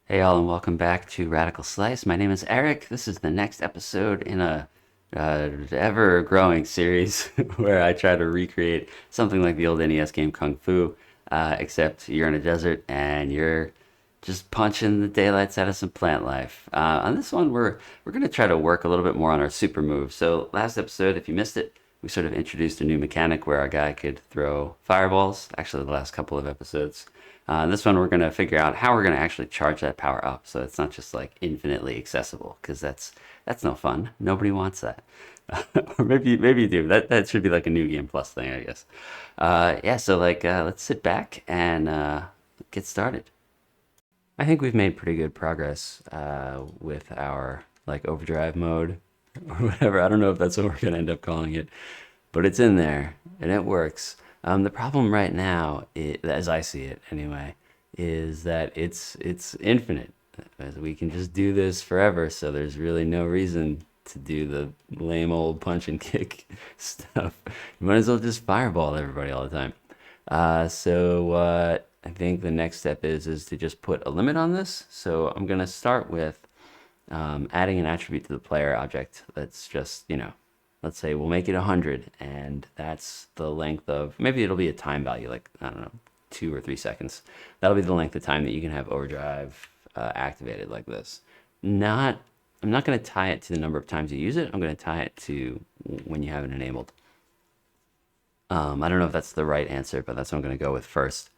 Hey all, and welcome back to Radical Slice. My name is Eric. This is the next episode in a ever-growing series where I try to recreate something like the old NES game Kung Fu, except you're in a desert and you're just punching the daylights out of some plant life. On this one, we're going to try to work a little bit more on our super move. So last episode, if you missed it, we sort of introduced a new mechanic where our guy could throw fireballs. Actually, the last couple of episodes. This one, we're going to figure out how we're going to actually charge that power up, so it's not just like infinitely accessible, because that's no fun. Nobody wants that. Or maybe you do. That should be like a new game plus thing, I guess. Yeah. So let's sit back and get started. I think we've made pretty good progress with our like overdrive mode or whatever. I don't know if that's what we're gonna end up calling it, but it's in there and it works. The problem right now, as I see it anyway, is that it's infinite. We can just do this forever, so there's really no reason to do the lame old punch and kick stuff. You might as well just fireball everybody all the time. So I think the next step is to just put a limit on this. So I'm gonna start with adding an attribute to the player object that's just, let's say we'll make it 100, and that's the length of, maybe it'll be a time value, like, I don't know, 2 or 3 seconds. That'll be the length of time that you can have overdrive activated like this. Not, I'm not going to tie it to the number of times you use it. I'm going to tie it to when you have it enabled. I don't know if that's the right answer, but that's what I'm going to go with first.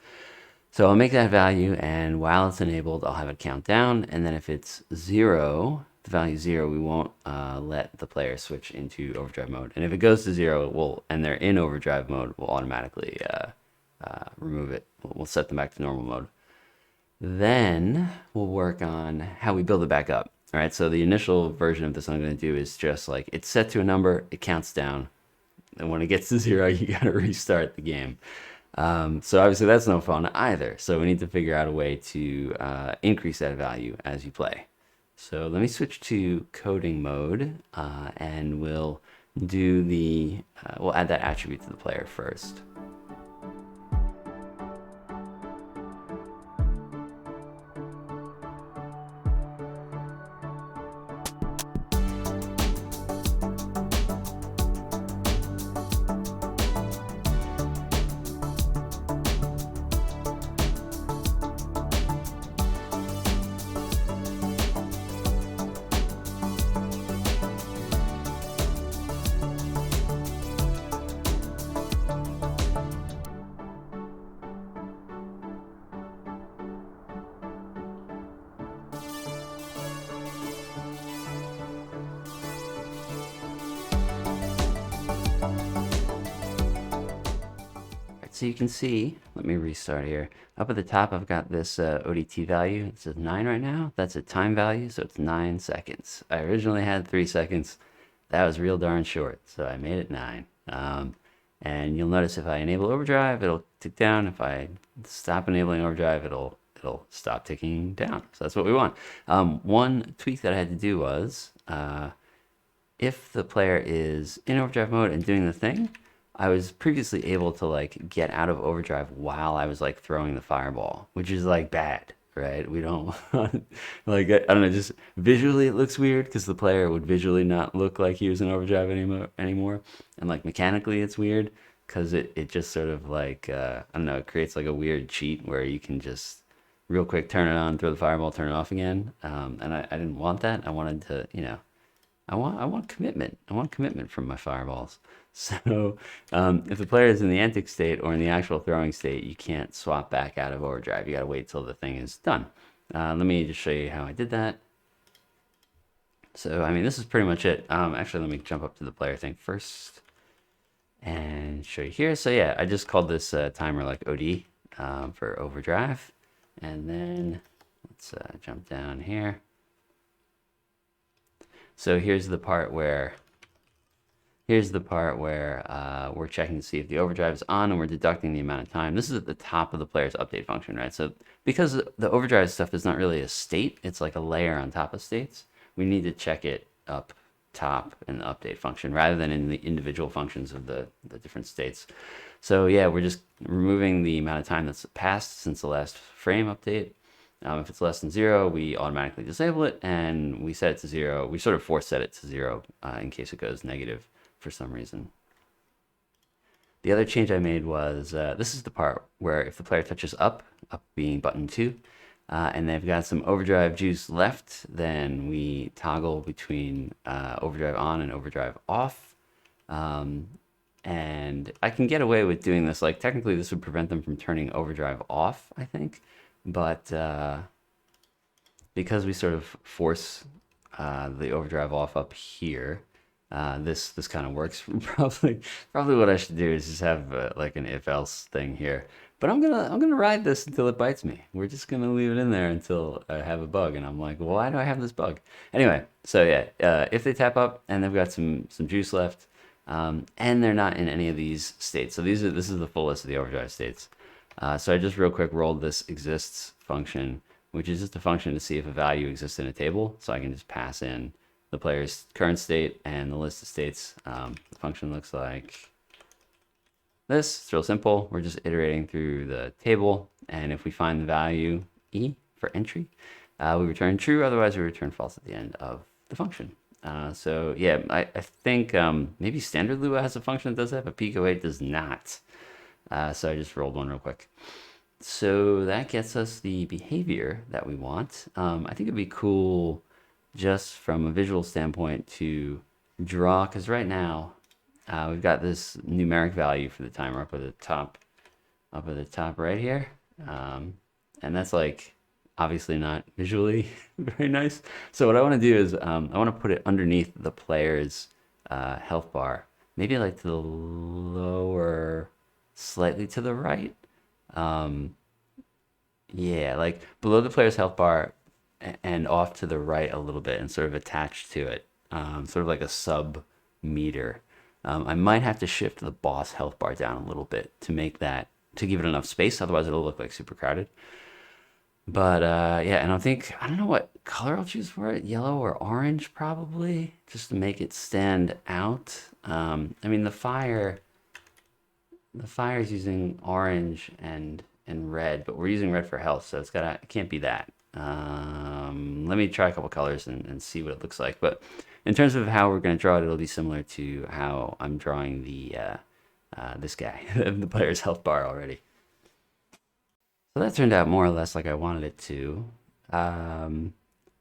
So I'll make that value, and while it's enabled, I'll have it count down. And then if it's zero, the value is zero, we won't let the player switch into overdrive mode. And if it goes to zero, it will, and they're in overdrive mode, we'll automatically remove it. We'll set them back to normal mode. Then we'll work on how we build it back up. All right, so the initial version of this I'm going to do is just like it's set to a number, it counts down, and when it gets to zero, you got to restart the game. So obviously that's no fun either. So we need to figure out a way to increase that value as you play. So let me switch to coding mode, and we'll add that attribute to the player first. So you can see, let me restart here. Up at the top, I've got this ODT value. It says 9 right now. That's a time value, so it's 9 seconds. I originally had 3 seconds. That was real darn short, so I made it 9. And you'll notice if I enable overdrive, it'll tick down. If I stop enabling overdrive, it'll stop ticking down. So that's what we want. One tweak that I had to do was if the player is in overdrive mode and doing the thing, I was previously able to like get out of overdrive while I was like throwing the fireball, which is like bad, right? We don't want, like, I don't know, just visually it looks weird because the player would visually not look like he was in overdrive anymore. And like mechanically it's weird because it just sort of like, I don't know, it creates like a weird cheat where you can just real quick turn it on, throw the fireball, turn it off again. And I didn't want that. I wanted to, I want commitment. I want commitment from my fireballs. So if the player is in the antic state or in the actual throwing state, you can't swap back out of overdrive. You got to wait till the thing is done. Let me just show you how I did that. So, I mean, this is pretty much it. Actually, let me jump up to the player thing first and show you here. So yeah, I just called this timer like OD for overdrive. And then let's jump down here. So here's the part where we're checking to see if the overdrive is on, and we're deducting the amount of time. This is at the top of the player's update function, right? So because the overdrive stuff is not really a state, it's like a layer on top of states, we need to check it up top in the update function rather than in the individual functions of the different states. So yeah, we're just removing the amount of time that's passed since the last frame update. If it's less than 0, we automatically disable it, and we set it to 0. We sort of force set it to 0 in case it goes negative for some reason. The other change I made was, this is the part where if the player touches up being button 2, and they've got some overdrive juice left, then we toggle between overdrive on and overdrive off. And I can get away with doing this. Like, technically, this would prevent them from turning overdrive off, I think. But because we sort of force the overdrive off up here, this kind of works. Probably what I should do is just have like an if-else thing here. But I'm gonna ride this until it bites me. We're just gonna leave it in there until I have a bug, and I'm like, well, why do I have this bug? Anyway, so yeah, if they tap up and they've got some juice left, and they're not in any of these states. So this is the full list of the overdrive states. So I just real quick rolled this exists function, which is just a function to see if a value exists in a table. So I can just pass in the player's current state and the list of states. The function looks like this. It's real simple. We're just iterating through the table, and if we find the value E for entry, we return true. Otherwise, we return false at the end of the function. So yeah, I think maybe standard Lua has a function that does that, but Pico-8 does not. So I just rolled one real quick. So that gets us the behavior that we want. I think it'd be cool just from a visual standpoint to draw, because right now we've got this numeric value for the timer up at the top right here. And that's like obviously not visually very nice. So what I want to do is I want to put it underneath the player's health bar, maybe like to the lower, slightly to the right. Yeah, like below the player's health bar and off to the right a little bit, and sort of attached to it, sort of like a sub meter. I might have to shift the boss health bar down a little bit to make that, to give it enough space. Otherwise, it'll look like super crowded. But yeah, and I don't know what color I'll choose for it, yellow or orange probably, just to make it stand out. I mean, the fire is using orange and red, but we're using red for health, so it can't be that. Let me try a couple colors and see what it looks like. But in terms of how we're going to draw it, it'll be similar to how I'm drawing the this guy, the player's health bar already. So that turned out more or less like I wanted it to. As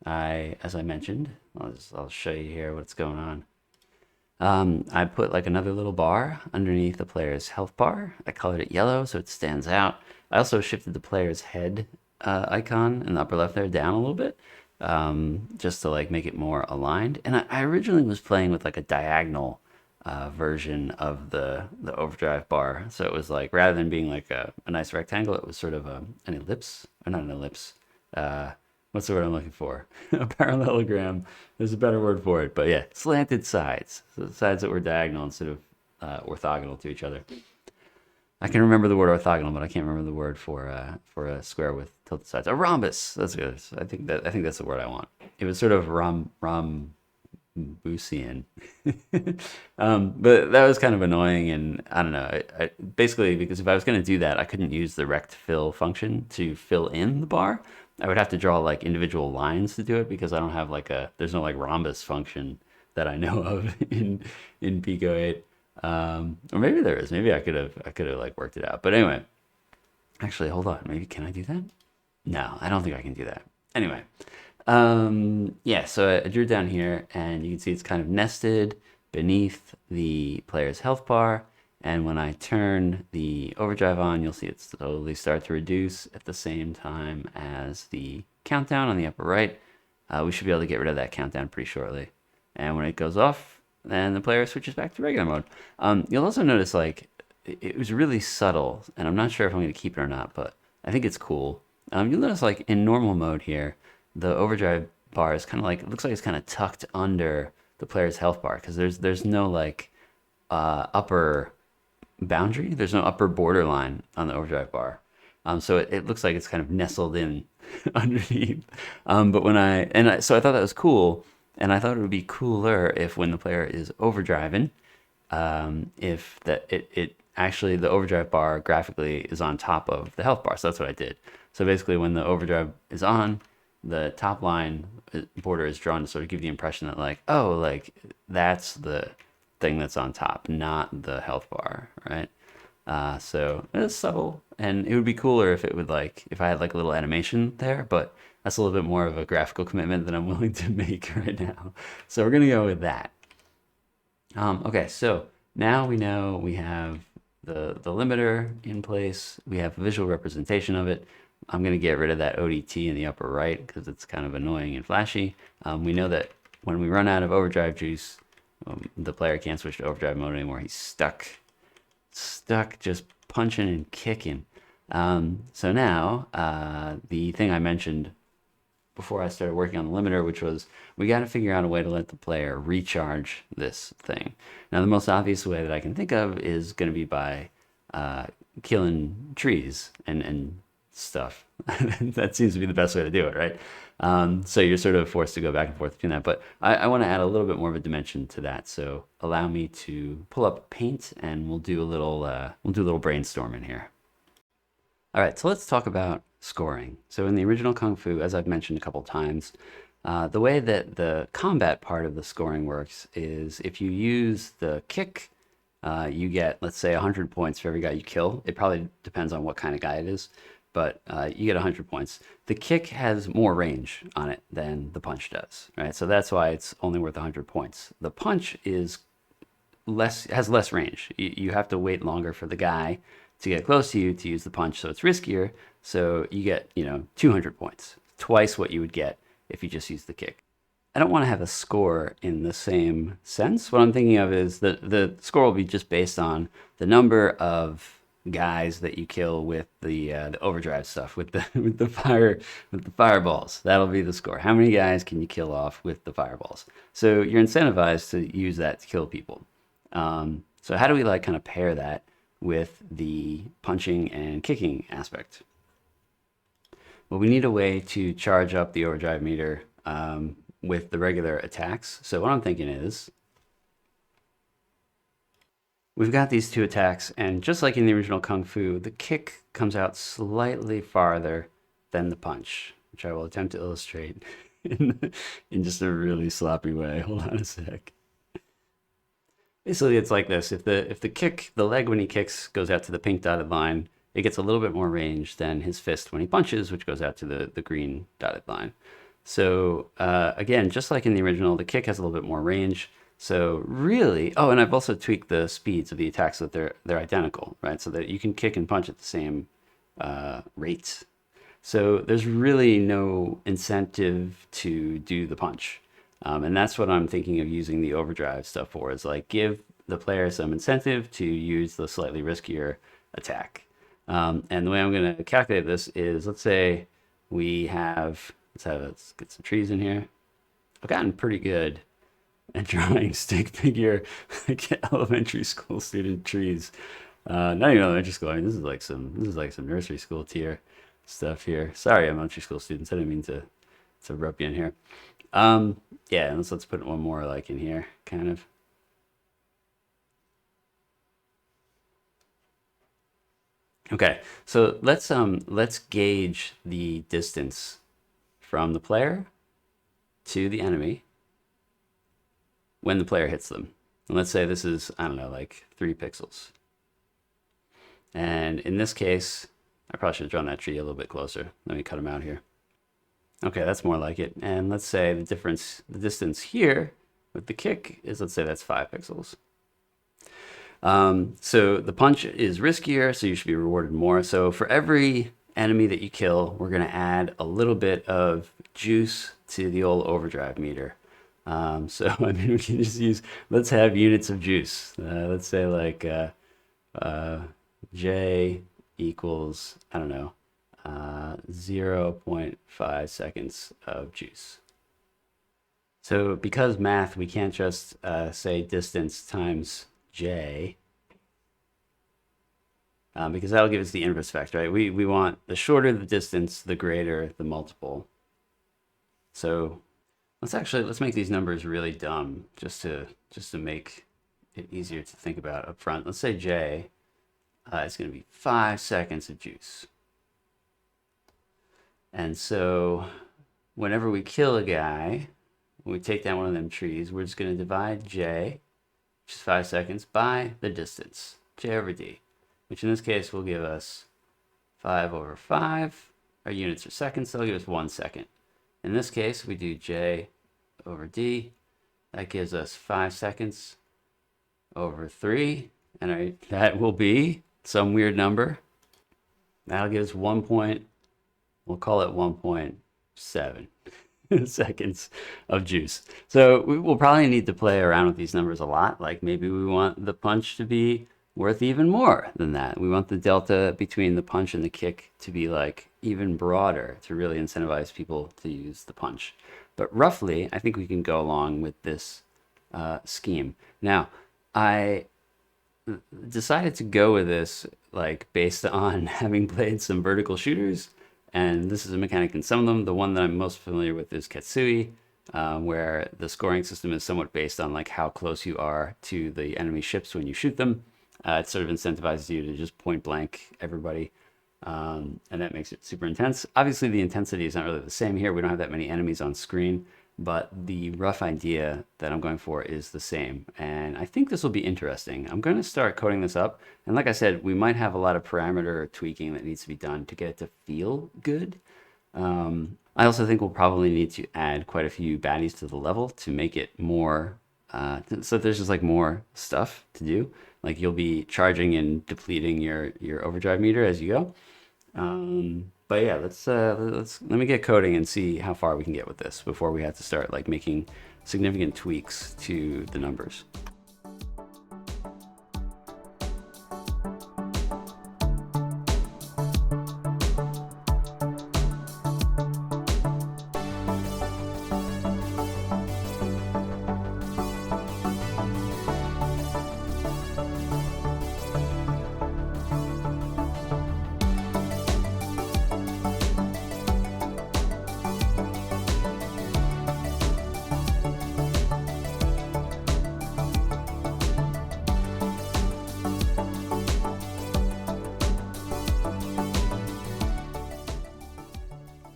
I mentioned, I'll show you here what's going on. I put like another little bar underneath the player's health bar. I colored it yellow so it stands out. I also shifted the player's head icon in the upper left there down a little bit, just to like make it more aligned. And I originally was playing with like a diagonal version of the overdrive bar. So it was like, rather than being like a nice rectangle, it was sort of an ellipse, or not an ellipse. What's the word I'm looking for? A parallelogram. There's a better word for it, but yeah, slanted sides. So the sides that were diagonal instead of orthogonal to each other. I can remember the word orthogonal, but I can't remember the word for a square with tilted sides. A rhombus. That's good. I think that's the word I want. It was sort of Rhombosian. But that was kind of annoying, and I don't know. I basically, because if I was going to do that, I couldn't use the rect fill function to fill in the bar. I would have to draw like individual lines to do it, because I don't have like there's no like rhombus function that I know of in Pico-8. Or maybe there is. Maybe I could have like worked it out. But anyway, actually, hold on. Maybe can I do that? No, I don't think I can do that. Anyway, yeah. So I drew it down here, and you can see it's kind of nested beneath the player's health bar. And when I turn the overdrive on, you'll see it slowly start to reduce at the same time as the countdown on the upper right. We should be able to get rid of that countdown pretty shortly. And when it goes off, then the player switches back to regular mode. You'll also notice like it was really subtle, and I'm not sure if I'm going to keep it or not, but I think it's cool. You'll notice like in normal mode here, the overdrive bar is kind of like, it looks like it's kind of tucked under the player's health bar, because there's no like upper boundary. There's no upper borderline on the overdrive bar. So it looks like it's kind of nestled in underneath. But so I thought that was cool. And I thought it would be cooler if when the player is overdriving, if that it actually the overdrive bar graphically is on top of the health bar. So that's what I did. So basically when the overdrive is on, the top line border is drawn to sort of give the impression that like, oh, like that's the thing that's on top, not the health bar, right? So it's subtle, and it would be cooler if it would like if I had like a little animation there, but that's a little bit more of a graphical commitment than I'm willing to make right now. So we're gonna go with that. Okay, so now we know we have the limiter in place. We have a visual representation of it. I'm going to get rid of that ODT in the upper right because it's kind of annoying and flashy. We know that when we run out of overdrive juice, the player can't switch to overdrive mode anymore. He's stuck just punching and kicking. So now the thing I mentioned before I started working on the limiter, which was we got to figure out a way to let the player recharge this thing. Now, the most obvious way that I can think of is going to be by killing trees and stuff. That seems to be the best way to do it, right? So you're sort of forced to go back and forth between that. But I want to add a little bit more of a dimension to that. So allow me to pull up Paint, and we'll do a little brainstorming here. All right, so let's talk about scoring. So in the original Kung Fu, as I've mentioned a couple times, the way that the combat part of the scoring works is if you use the kick, you get, let's say, 100 points for every guy you kill. It probably depends on what kind of guy it is, but you get 100 points. The kick has more range on it than the punch does, right? So that's why it's only worth 100 points. The punch is has less range. You have to wait longer for the guy to get close to you to use the punch, so it's riskier. So you get, 200 points, twice what you would get if you just use the kick. I don't want to have a score in the same sense. What I'm thinking of is the score will be just based on the number of guys that you kill with the overdrive stuff, with the fireballs. That'll be the score. How many guys can you kill off with the fireballs? So you're incentivized to use that to kill people. So how do we like kind of pair that with the punching and kicking aspect? Well, we need a way to charge up the overdrive meter with the regular attacks. So what I'm thinking is we've got these two attacks, and just like in the original Kung Fu, the kick comes out slightly farther than the punch, which I will attempt to illustrate in just a really sloppy way. Hold on a sec. Basically, it's like this. If the kick, the leg when he kicks goes out to the pink dotted line, it gets a little bit more range than his fist when he punches, which goes out to the green dotted line. So again, just like in the original, the kick has a little bit more range. So really, oh, and I've also tweaked the speeds of the attacks so that they're identical, right? So that you can kick and punch at the same rates. So there's really no incentive to do the punch. And that's what I'm thinking of using the overdrive stuff for, is like give the player some incentive to use the slightly riskier attack. And the way I'm going to calculate this is, let's say we have, let's get some trees in here. I've gotten pretty good at drawing stick figure like elementary school student trees. Not even elementary school. I mean, this is like some nursery school tier stuff here. Sorry, elementary school students. I didn't mean to rub you in here. Yeah, and let's put one more like in here, kind of. Okay, so let's gauge the distance from the player to the enemy when the player hits them. And let's say this is, I don't know, like 3 pixels. And in this case, I probably should have drawn that tree a little bit closer. Let me cut them out here. Okay, that's more like it. And let's say the distance here with the kick is, let's say that's 5 pixels. So the punch is riskier, so you should be rewarded more. So for every enemy that you kill, we're going to add a little bit of juice to the old overdrive meter. So I mean, we can just use, let's have units of juice. Let's say like J equals, I don't know, 0.5 seconds of juice. So because math, we can't just say distance times J, because that'll give us the inverse effect, right? We want the shorter the distance, the greater the multiple. So let's make these numbers really dumb just to make it easier to think about up front. Let's say J it's going to be 5 seconds of juice. And so whenever we kill a guy, when we take down one of them trees, we're just going to divide J, which is 5 seconds, by the distance, J over D, which in this case will give us 5 over 5. Our units are seconds, so that'll give us 1 second. In this case, we do J over D. That gives us 5 seconds over 3, and that will be some weird number. That'll give us 1 point, we'll call it 1.7 seconds of juice. So we will probably need to play around with these numbers a lot. Like maybe we want the punch to be worth even more than that. We want the delta between the punch and the kick to be like even broader to really incentivize people to use the punch. But roughly, I think we can go along with this scheme. Now, I decided to go with this like based on having played some vertical shooters, and this is a mechanic in some of them. The one that I'm most familiar with is Ketsui, where the scoring system is somewhat based on like how close you are to the enemy ships when you shoot them. It sort of incentivizes you to just point blank everybody, and that makes it super intense. Obviously, the intensity is not really the same here. We don't have that many enemies on screen, but the rough idea that I'm going for is the same. And I think this will be interesting. I'm going to start coding this up. And like I said, we might have a lot of parameter tweaking that needs to be done to get it to feel good. I also think we'll probably need to add quite a few baddies to the level to make it more, so there's just like more stuff to do. Like you'll be charging and depleting your overdrive meter as you go. But yeah, let me get coding and see how far we can get with this before we have to start like making significant tweaks to the numbers.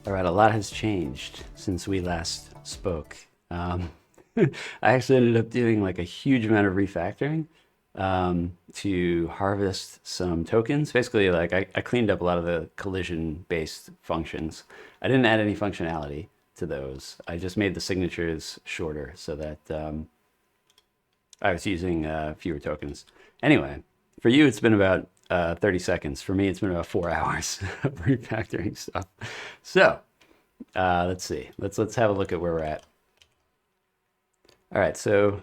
All right, a lot has changed since we last spoke. I actually ended up doing like a huge amount of refactoring to harvest some tokens. Basically, like I cleaned up a lot of the collision-based functions. I didn't add any functionality to those. I just made the signatures shorter so that I was using fewer tokens. Anyway, for you, it's been about 30 seconds. For me, it's been about 4 hours of refactoring stuff. So let's see. Let's have a look at where we're at. All right, so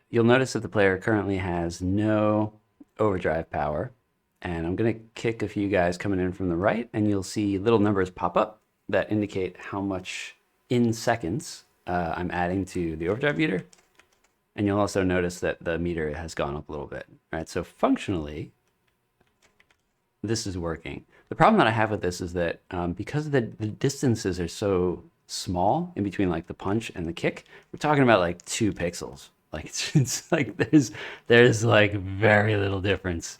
you'll notice that the player currently has no overdrive power. And I'm going to kick a few guys coming in from the right, and you'll see little numbers pop up that indicate how much in seconds I'm adding to the overdrive meter. And you'll also notice that the meter has gone up a little bit. All right, so functionally, this is working. The problem that I have with this is that because the distances are so small in between like the punch and the kick, we're talking about like 2 pixels. Like it's like there's like very little difference.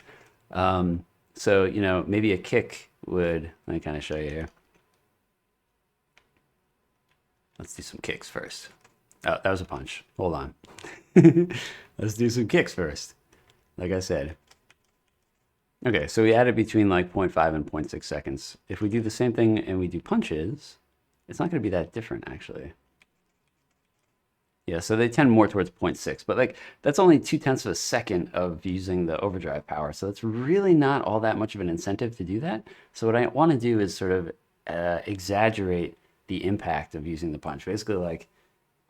So, you know, maybe a kick would, let me kind of show you here. Let's do some kicks first. Oh, that was a punch. Hold on. Let's do some kicks first. Like I said. Okay, so we added between like 0.5 and 0.6 seconds. If we do the same thing and we do punches, it's not going to be that different, actually. Yeah, so they tend more towards 0.6, but like that's only 0.2 of a second of using the overdrive power. So it's really not all that much of an incentive to do that. So what I want to do is sort of exaggerate the impact of using the punch. Basically, like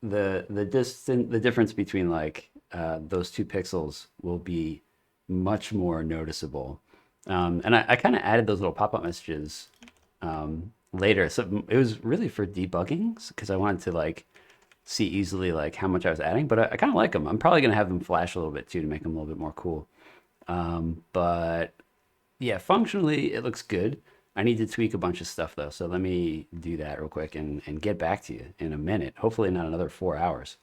the difference between like those 2 pixels will be much more noticeable. And I kind of added those little pop-up messages later. So it was really for debugging because I wanted to like see easily like how much I was adding, but I kind of like them. I'm probably going to have them flash a little bit too to make them a little bit more cool. But yeah, functionally it looks good. I need to tweak a bunch of stuff though. So let me do that real quick and get back to you in a minute. Hopefully not another 4 hours.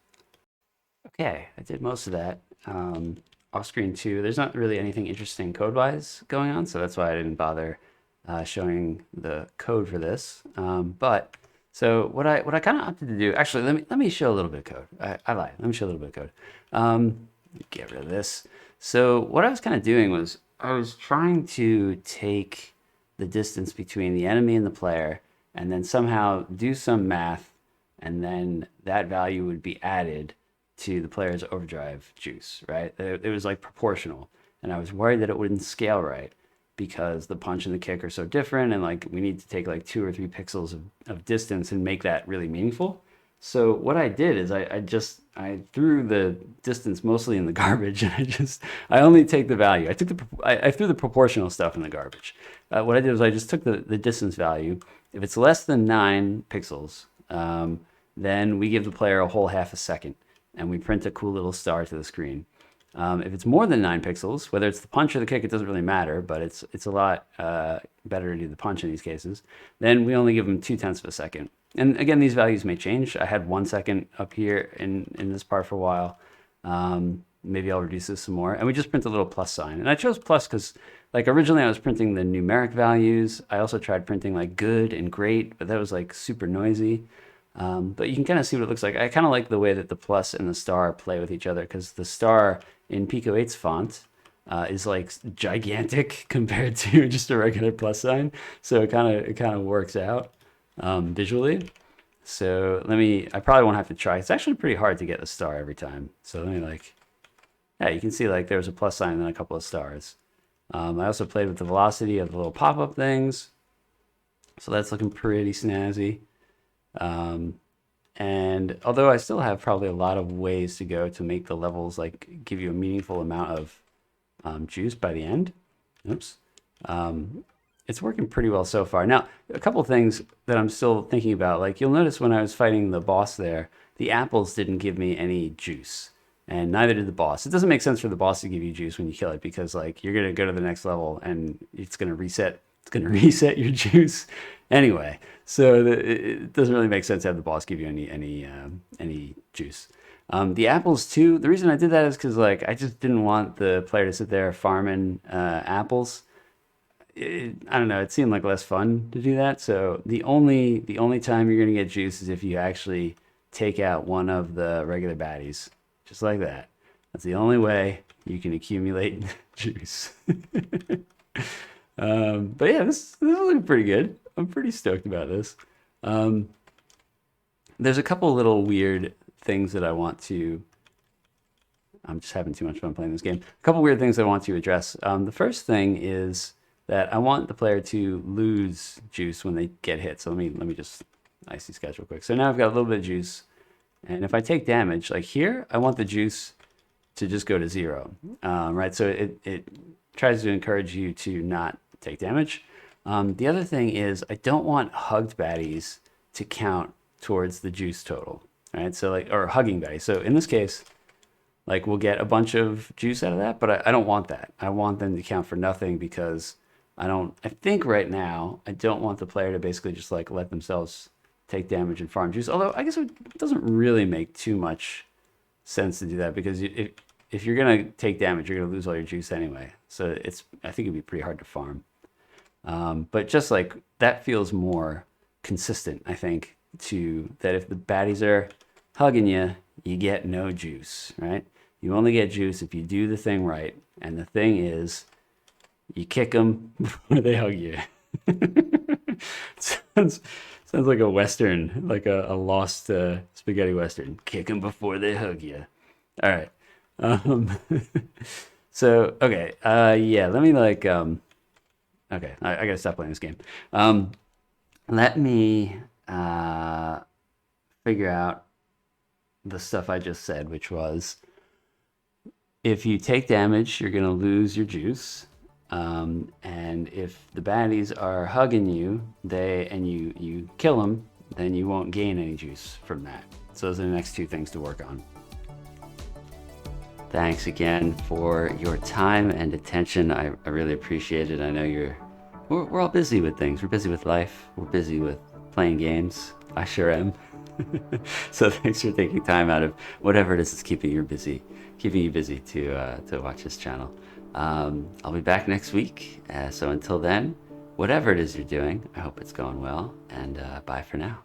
Okay, I did most of that. off screen too. There's not really anything interesting code-wise going on, so that's why I didn't bother showing the code for this. But so what I kind of opted to do, actually, let me show a little bit of code. I lied. Let me show a little bit of code. Get rid of this. So what I was kind of doing was I was trying to take the distance between the enemy and the player, and then somehow do some math, and then that value would be added to the player's overdrive juice, right? It was like proportional, and I was worried that it wouldn't scale right because the punch and the kick are so different, and like we need to take like 2 or 3 pixels of distance and make that really meaningful. So what I did is I threw the distance mostly in the garbage, and I only take the value. I threw the proportional stuff in the garbage. What I did was I just took the distance value. If it's less than 9 pixels, then we give the player a whole half a second, and we print a cool little star to the screen. If it's more than 9 pixels, whether it's the punch or the kick, it doesn't really matter, but it's a lot better to do the punch in these cases. Then we only give them 0.2 of a second. And again, these values may change. I had 1 second up here in this part for a while. Maybe I'll reduce this some more. And we just print a little plus sign. And I chose plus because like originally I was printing the numeric values. I also tried printing like good and great, but that was like super noisy. But you can kind of see what it looks like. I kind of like the way that the plus and the star play with each other, because the star in Pico-8's font is like gigantic compared to just a regular plus sign. So it kind of works out visually. So I probably won't have to try. It's actually pretty hard to get the star every time. So let me yeah, you can see like there's a plus sign and then a couple of stars. I also played with the velocity of the little pop-up things. So that's looking pretty snazzy. And although I still have probably a lot of ways to go to make the levels like give you a meaningful amount of juice by the end. Oops. It's working pretty well so far. Now, a couple things that I'm still thinking about, like you'll notice when I was fighting the boss there, the apples didn't give me any juice, and neither did the boss. It doesn't make sense for the boss to give you juice when you kill it, because like you're gonna go to the next level and it's gonna reset your juice anyway. So it doesn't really make sense to have the boss give you any juice. The apples too. The reason I did that is because like I just didn't want the player to sit there farming apples. I don't know, it seemed like less fun to do that. So the only time you're gonna get juice is if you actually take out one of the regular baddies, just like that. That's the only way you can accumulate juice. But yeah, this is looking pretty good. I'm pretty stoked about this. There's a couple little weird things that I want to. I'm just having too much fun playing this game. A couple weird things I want to address. The first thing is that I want the player to lose juice when they get hit. So let me just icy sketch real quick. So now I've got a little bit of juice, and if I take damage, like here, I want the juice to just go to 0, right? So it tries to encourage you to not take damage. The other thing is I don't want hugged baddies to count towards the juice total, right? So like, or hugging baddies. So in this case, like we'll get a bunch of juice out of that, but I don't want that. I want them to count for nothing, because I think right now, I don't want the player to basically just like let themselves take damage and farm juice. Although I guess it doesn't really make too much sense to do that, because if you're going to take damage, you're going to lose all your juice anyway. So I think it'd be pretty hard to farm. But just like that feels more consistent, I think, to that if the baddies are hugging you, you get no juice, right? You only get juice if you do the thing right. And the thing is, you kick them before they hug you. sounds like a Western, like a lost spaghetti Western. Kick them before they hug you. All right. So, okay. Yeah, let me like, okay, I gotta stop playing this game. Let me figure out the stuff I just said, which was if you take damage, you're gonna lose your juice. And if the baddies are hugging you, and you kill them, then you won't gain any juice from that. So those are the next 2 things to work on. Thanks again for your time and attention. I really appreciate it. I know we're all busy with things. We're busy with life. We're busy with playing games. I sure am. So thanks for taking time out of whatever it is that's keeping you busy keeping you busy to watch this channel. I'll be back next week. So until then, whatever it is you're doing, I hope it's going well, and bye for now.